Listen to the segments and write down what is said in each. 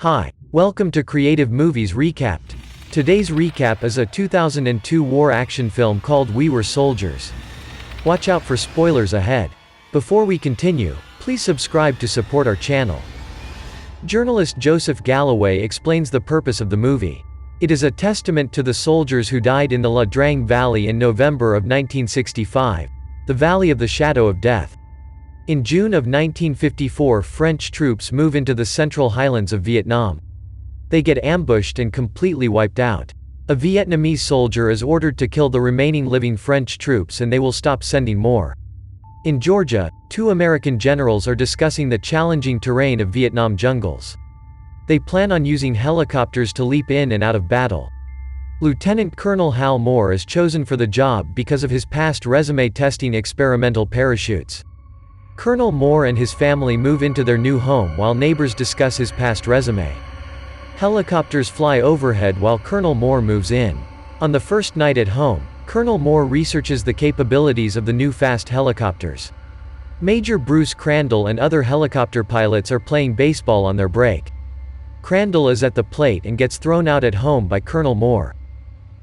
Hi, welcome to Creative Movies Recapped. Today's recap is a 2002 war action film called We Were Soldiers. Watch out for spoilers ahead. Before we continue, please subscribe to support our channel. Journalist Joseph Galloway explains the purpose of the movie. It is a testament to the soldiers who died in the Ia Drang Valley in November of 1965, the Valley of the Shadow of Death. In June of 1954, French troops move into the central highlands of Vietnam. They get ambushed and completely wiped out. A Vietnamese soldier is ordered to kill the remaining living French troops and they will stop sending more. In Georgia, two American generals are discussing the challenging terrain of Vietnam jungles. They plan on using helicopters to leap in and out of battle. Lieutenant Colonel Hal Moore is chosen for the job because of his past resume testing experimental parachutes. Colonel Moore and his family move into their new home while neighbors discuss his past resume. Helicopters fly overhead while Colonel Moore moves in. On the first night at home, Colonel Moore researches the capabilities of the new fast helicopters. Major Bruce Crandall and other helicopter pilots are playing baseball on their break. Crandall is at the plate and gets thrown out at home by Colonel Moore.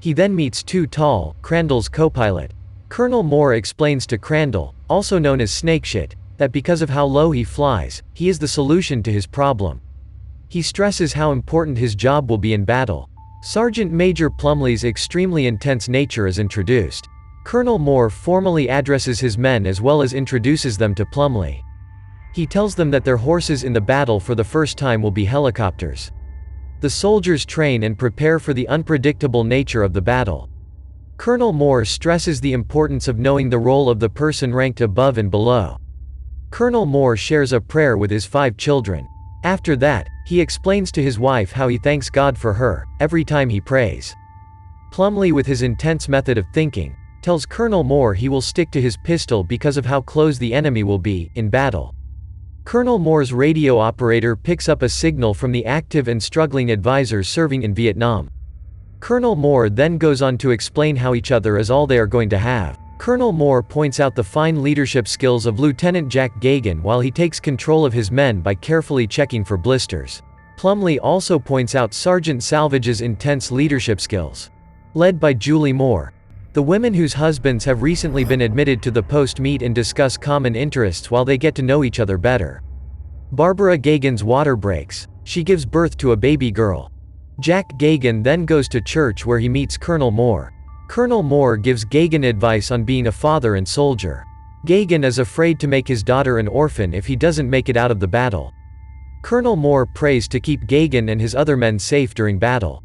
He then meets Too Tall, Crandall's co-pilot. Colonel Moore explains to Crandall, also known as Snakeshit, that because of how low he flies, he is the solution to his problem. He stresses how important his job will be in battle. Sergeant Major Plumley's extremely intense nature is introduced. Colonel Moore formally addresses his men as well as introduces them to Plumley. He tells them that their horses in the battle for the first time will be helicopters. The soldiers train and prepare for the unpredictable nature of the battle. Colonel Moore stresses the importance of knowing the role of the person ranked above and below. Colonel Moore shares a prayer with his 5 children. After that, he explains to his wife how he thanks God for her, every time he prays. Plumley, with his intense method of thinking, tells Colonel Moore he will stick to his pistol because of how close the enemy will be, in battle. Colonel Moore's radio operator picks up a signal from the active and struggling advisors serving in Vietnam. Colonel Moore then goes on to explain how each other is all they are going to have. Colonel Moore points out the fine leadership skills of Lieutenant Jack Gagan while he takes control of his men by carefully checking for blisters. Plumley also points out Sergeant Salvage's intense leadership skills. Led by Julie Moore. The women whose husbands have recently been admitted to the post meet and discuss common interests while they get to know each other better. Barbara Gagan's water breaks. She gives birth to a baby girl. Jack Gagan then goes to church where he meets Colonel Moore. Colonel Moore gives Gagan advice on being a father and soldier. Gagan is afraid to make his daughter an orphan if he doesn't make it out of the battle. Colonel Moore prays to keep Gagan and his other men safe during battle.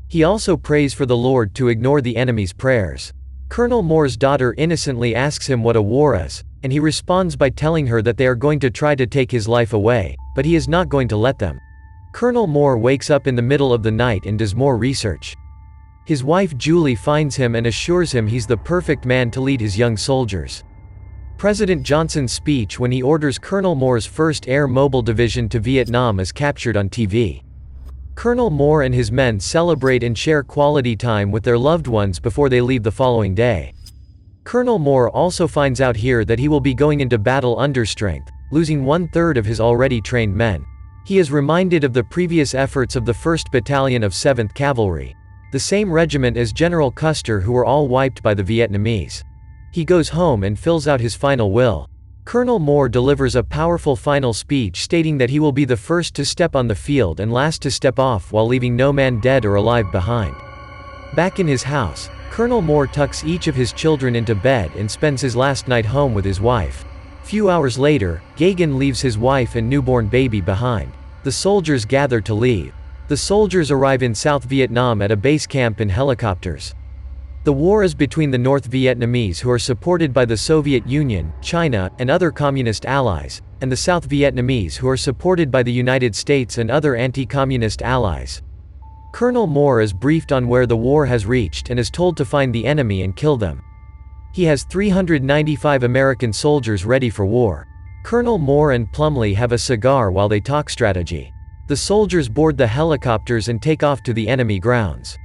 He also prays for the Lord to ignore the enemy's prayers. Colonel Moore's daughter innocently asks him what a war is, and he responds by telling her that they are going to try to take his life away, but he is not going to let them. Colonel Moore wakes up in the middle of the night and does more research. His wife Julie finds him and assures him he's the perfect man to lead his young soldiers. President Johnson's speech when he orders Colonel Moore's 1st Air Mobile Division to Vietnam is captured on TV. Colonel Moore and his men celebrate and share quality time with their loved ones before they leave the following day. Colonel Moore also finds out here that he will be going into battle under strength, losing 1/3 of his already trained men. He is reminded of the previous efforts of the 1st Battalion of 7th Cavalry, the same regiment as General Custer, who were all wiped by the Vietnamese. He goes home and fills out his final will. Colonel Moore delivers a powerful final speech stating that he will be the first to step on the field and last to step off while leaving no man dead or alive behind. Back in his house, Colonel Moore tucks each of his children into bed and spends his last night home with his wife. Few hours later, Gagan leaves his wife and newborn baby behind. The soldiers gather to leave. The soldiers arrive in South Vietnam at a base camp in helicopters. The war is between the North Vietnamese, who are supported by the Soviet Union, China, and other communist allies, and the South Vietnamese, who are supported by the United States and other anti-communist allies. Colonel Moore is briefed on where the war has reached and is told to find the enemy and kill them. He has 395 American soldiers ready for war. Colonel Moore and Plumley have a cigar while they talk strategy. The soldiers board the helicopters and take off to the enemy grounds.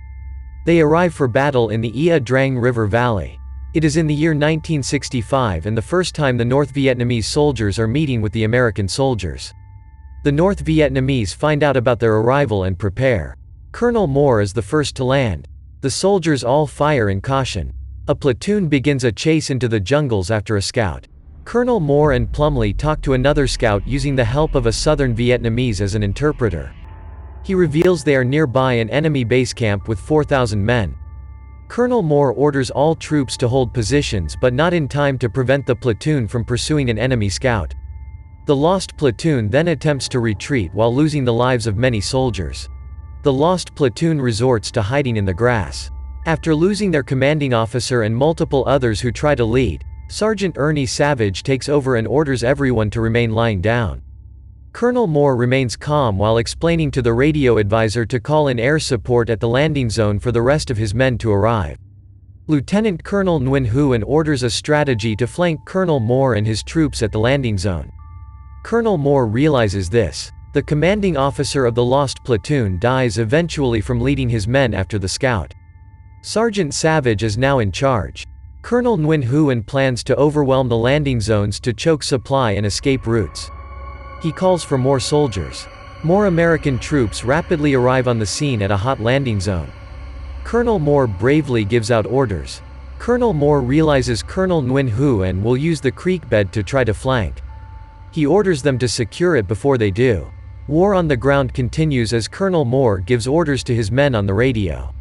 They arrive for battle in the Ia Drang River Valley. It is in the year 1965 and the first time the North Vietnamese soldiers are meeting with the American soldiers. The North Vietnamese find out about their arrival and prepare. Colonel Moore is the first to land. The soldiers all fire in caution. A platoon begins a chase into the jungles after a scout. Colonel Moore and Plumlee talk to another scout using the help of a southern Vietnamese as an interpreter. He reveals they are nearby an enemy base camp with 4,000 men. Colonel Moore orders all troops to hold positions but not in time to prevent the platoon from pursuing an enemy scout. The lost platoon then attempts to retreat while losing the lives of many soldiers. The lost platoon resorts to hiding in the grass. After losing their commanding officer and multiple others who try to lead, Sergeant Ernie Savage takes over and orders everyone to remain lying down. Colonel Moore remains calm while explaining to the radio advisor to call in air support at the landing zone for the rest of his men to arrive. Lieutenant Colonel Nguyen Huyen orders a strategy to flank Colonel Moore and his troops at the landing zone. Colonel Moore realizes this. The commanding officer of the lost platoon dies eventually from leading his men after the scout. Sergeant Savage is now in charge. Colonel Nguyen Huyen plans to overwhelm the landing zones to choke supply and escape routes. He calls for more soldiers. More American troops rapidly arrive on the scene at a hot landing zone. Colonel Moore bravely gives out orders. Colonel Moore realizes Colonel Nguyen Huyen will use the creek bed to try to flank. He orders them to secure it before they do. War on the ground continues as Colonel Moore gives orders to his men on the radio.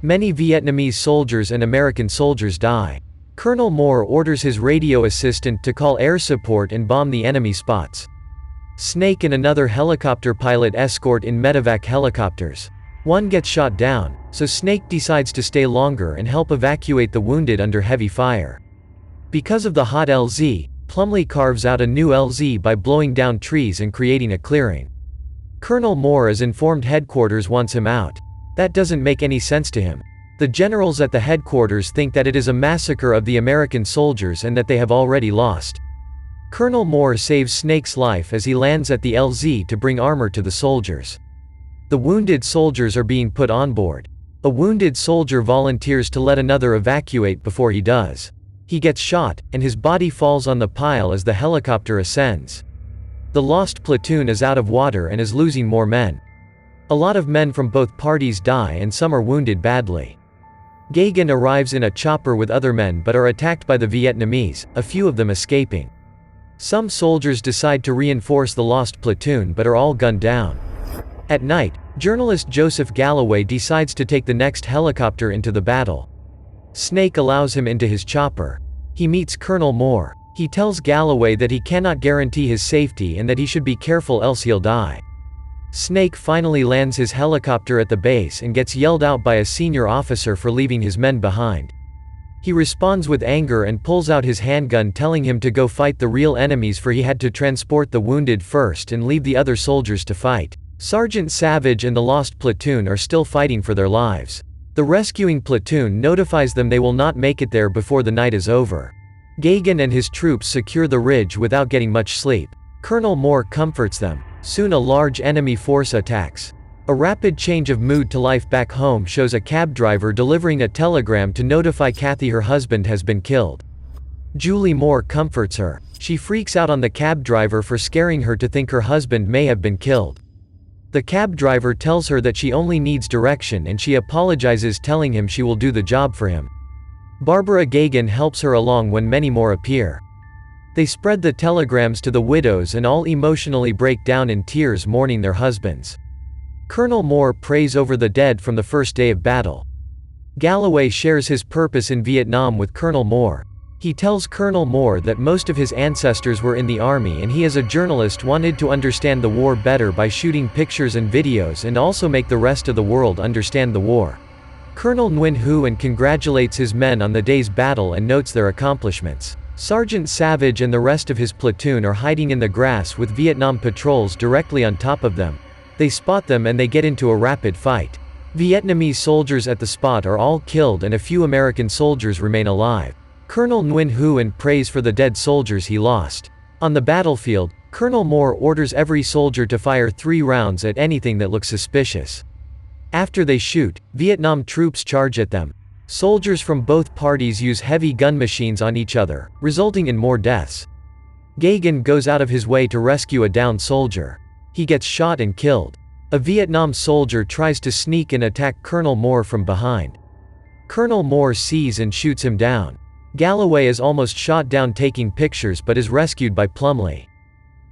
Many Vietnamese soldiers and American soldiers die. Colonel Moore orders his radio assistant to call air support and bomb the enemy spots. Snake and another helicopter pilot escort in medevac helicopters. One gets shot down, so Snake decides to stay longer and help evacuate the wounded under heavy fire. Because of the hot LZ, Plumlee carves out a new LZ by blowing down trees and creating a clearing. Colonel Moore is informed headquarters wants him out. That doesn't make any sense to him. The generals at the headquarters think that it is a massacre of the American soldiers and that they have already lost. Colonel Moore saves Snake's life as he lands at the LZ to bring armor to the soldiers. The wounded soldiers are being put on board. A wounded soldier volunteers to let another evacuate before he does. He gets shot, and his body falls on the pile as the helicopter ascends. The lost platoon is out of water and is losing more men. A lot of men from both parties die and some are wounded badly. Gagan arrives in a chopper with other men but are attacked by the Vietnamese, a few of them escaping. Some soldiers decide to reinforce the lost platoon but are all gunned down. At night, journalist Joseph Galloway decides to take the next helicopter into the battle. Snake allows him into his chopper. He meets Colonel Moore. He tells Galloway that he cannot guarantee his safety and that he should be careful else he'll die. Snake finally lands his helicopter at the base and gets yelled out by a senior officer for leaving his men behind. He responds with anger and pulls out his handgun telling him to go fight the real enemies for he had to transport the wounded first and leave the other soldiers to fight. Sergeant Savage and the lost platoon are still fighting for their lives. The rescuing platoon notifies them they will not make it there before the night is over. Gagan and his troops secure the ridge without getting much sleep. Colonel Moore comforts them. Soon a large enemy force attacks. A rapid change of mood to life back home shows a cab driver delivering a telegram to notify Kathy her husband has been killed. Julie Moore comforts her. She freaks out on the cab driver for scaring her to think her husband may have been killed. The cab driver tells her that she only needs direction and she apologizes telling him she will do the job for him. Barbara Gagan helps her along when many more appear. They spread the telegrams to the widows and all emotionally break down in tears mourning their husbands. Colonel Moore prays over the dead from the first day of battle. Galloway shares his purpose in Vietnam with Colonel Moore. He tells Colonel Moore that most of his ancestors were in the army and he as a journalist wanted to understand the war better by shooting pictures and videos and also make the rest of the world understand the war. Colonel Nguyen Huyen congratulates his men on the day's battle and notes their accomplishments. Sergeant Savage and the rest of his platoon are hiding in the grass with Vietnam patrols directly on top of them. They spot them and they get into a rapid fight. Vietnamese soldiers at the spot are all killed and a few American soldiers remain alive. Colonel Nguyen Huyen prays for the dead soldiers he lost. On the battlefield, Colonel Moore orders every soldier to fire 3 rounds at anything that looks suspicious. After they shoot, Vietnam troops charge at them. Soldiers from both parties use heavy gun machines on each other, resulting in more deaths. Gagan goes out of his way to rescue a downed soldier. He gets shot and killed. A Vietnam soldier tries to sneak and attack Colonel Moore from behind. Colonel Moore sees and shoots him down. Galloway is almost shot down taking pictures but is rescued by Plumlee.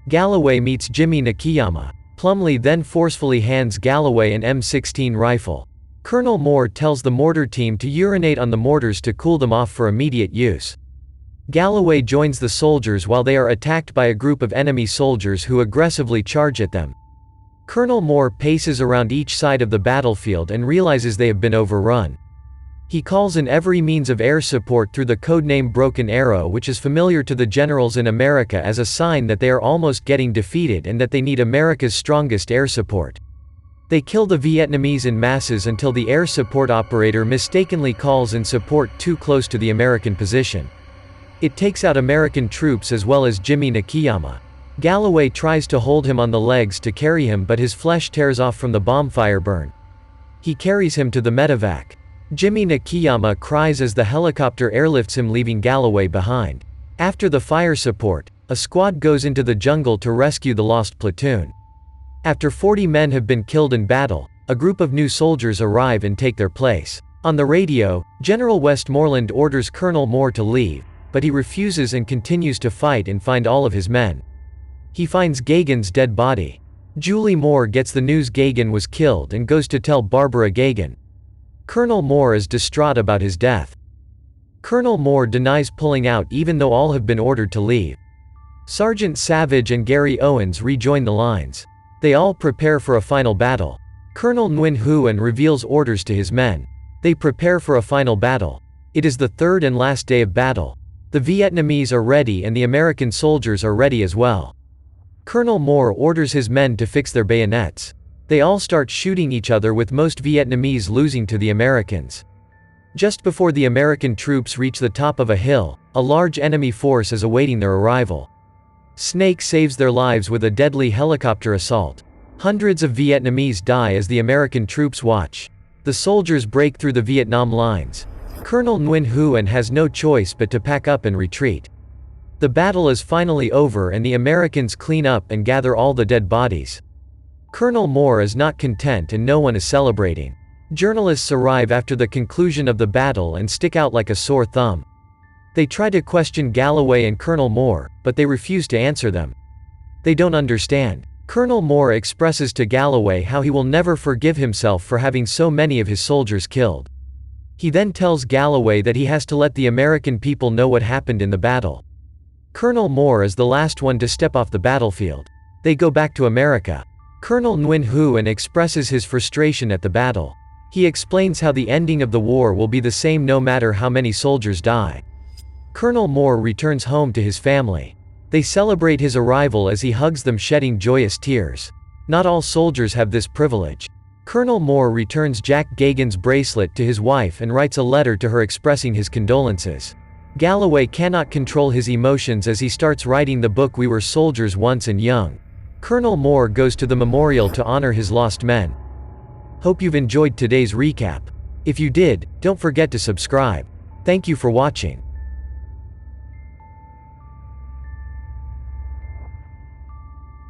Galloway meets Jimmy Nakayama. Plumlee then forcefully hands Galloway an M16 rifle. Colonel Moore tells the mortar team to urinate on the mortars to cool them off for immediate use. Galloway joins the soldiers while they are attacked by a group of enemy soldiers who aggressively charge at them. Colonel Moore paces around each side of the battlefield and realizes they have been overrun. He calls in every means of air support through the codename Broken Arrow, which is familiar to the generals in America as a sign that they are almost getting defeated and that they need America's strongest air support. They kill the Vietnamese in masses until the air support operator mistakenly calls in support too close to the American position. It takes out American troops as well as Jimmy Nakayama. Galloway tries to hold him on the legs to carry him, but his flesh tears off from the bombfire burn. He carries him to the medevac. Jimmy Nakayama cries as the helicopter airlifts him, leaving Galloway behind. After the fire support, a squad goes into the jungle to rescue the lost platoon. After 40 men have been killed in battle, a group of new soldiers arrive and take their place. On the radio, General Westmoreland orders Colonel Moore to leave, but he refuses and continues to fight and find all of his men. He finds Gagan's dead body. Julie Moore gets the news Gagan was killed and goes to tell Barbara Gagan. Colonel Moore is distraught about his death. Colonel Moore denies pulling out even though all have been ordered to leave. Sergeant Savage and Gary Owens rejoin the lines. They all prepare for a final battle. Colonel Nguyen Huyen reveals orders to his men. They prepare for a final battle. It is the third and last day of battle. The Vietnamese are ready and the American soldiers are ready as well. Colonel Moore orders his men to fix their bayonets. They all start shooting each other, with most Vietnamese losing to the Americans. Just before the American troops reach the top of a hill, a large enemy force is awaiting their arrival. Snake saves their lives with a deadly helicopter assault. Hundreds of Vietnamese die as the American troops watch. The soldiers break through the Vietnam lines. Colonel Nguyen Huyen has no choice but to pack up and retreat. The battle is finally over and the Americans clean up and gather all the dead bodies. Colonel Moore is not content and no one is celebrating. Journalists arrive after the conclusion of the battle and stick out like a sore thumb. They try to question Galloway and Colonel Moore, but they refuse to answer them. They don't understand. Colonel Moore expresses to Galloway how he will never forgive himself for having so many of his soldiers killed. He then tells Galloway that he has to let the American people know what happened in the battle. Colonel Moore is the last one to step off the battlefield. They go back to America. Colonel Nguyen Huyen expresses his frustration at the battle. He explains how the ending of the war will be the same no matter how many soldiers die. Colonel Moore returns home to his family. They celebrate his arrival as he hugs them, shedding joyous tears. Not all soldiers have this privilege. Colonel Moore returns Jack Gagan's bracelet to his wife and writes a letter to her expressing his condolences. Galloway cannot control his emotions as he starts writing the book We Were Soldiers Once and Young. Colonel Moore goes to the memorial to honor his lost men. Hope you've enjoyed today's recap. If you did, don't forget to subscribe. Thank you for watching.